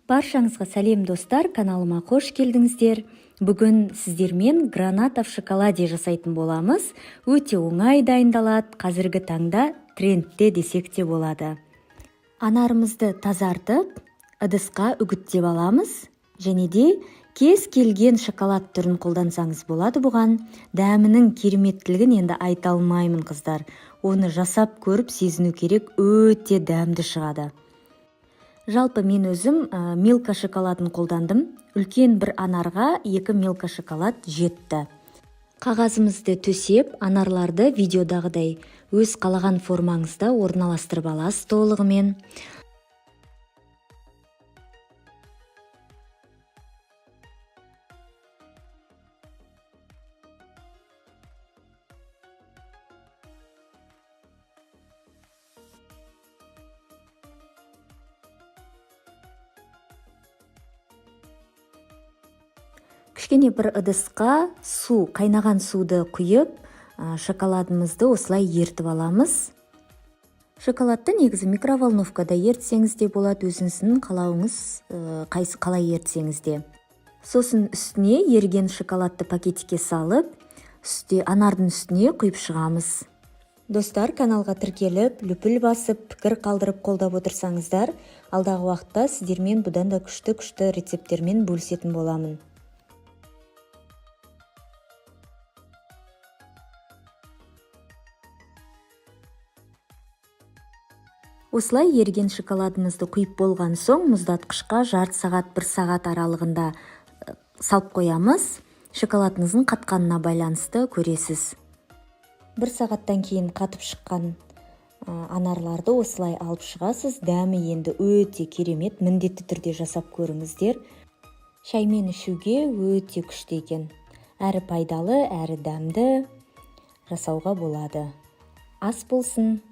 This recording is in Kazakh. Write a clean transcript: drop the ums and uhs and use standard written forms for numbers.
Баршаңызға сәлем достар, каналыма қош келдіңіздер. Бүгін сіздермен граната в шоколаде жасайтын боламыз. Өте оңай дайындалады, қазіргі таңда трендте десек те болады. Анарымызды тазартып, ыдысқа үгіттеп аламыз. Және де кез келген шоколад түрін қолдансаңыз болады бұған. Дәмінің кереметтілігін енді айта алмаймын қыздар. Оны жасап көріп сезіну керек, өте дәмді шығады. Жалпы мен өзім милка шоколадын қолдандым. Үлкен бір анарға 2 милка шоколад жетті. Қағазымызды төсеп, анарларды видеодағыдай өз қалаған формаңызда орналастырып аласыз толығымен. Кішкене бір ыдысқа қайнаған суды құйып, шоколадымызды осылай ертіп аламыз. Шоколадты негізі микроволновкада ертсеңіз де болады, өзіңіздің қалауыңыз қалай ертсеңіз де. Сосын үстіне ерген шоколадты пакетикке салып, анардың үстіне құйып шығамыз. Достар, каналға тіркеліп, лүпіл басып, пікір қалдырып қолдап отырсаңыздар, алдағы уақытта сіздермен бұдан да күшті рецепттермен бөлісетін боламын. Осылай ерген шоколадымызды құйып болған соң, мұздатқышқа жарты сағат, 1 сағат аралығында салып қоямыз. Шоколадыңыздың қатқанына байланысты көресіз. 1 сағаттан кейін қатып шыққан анарларды осылай алып шығасыз. Дәмі енді өте керемет, міндетті түрде жасап көріңіздер. Шаймен ішуге өте күшті екен. Әрі пайдалы, әрі дәмді жасауға болады. Ас болсын.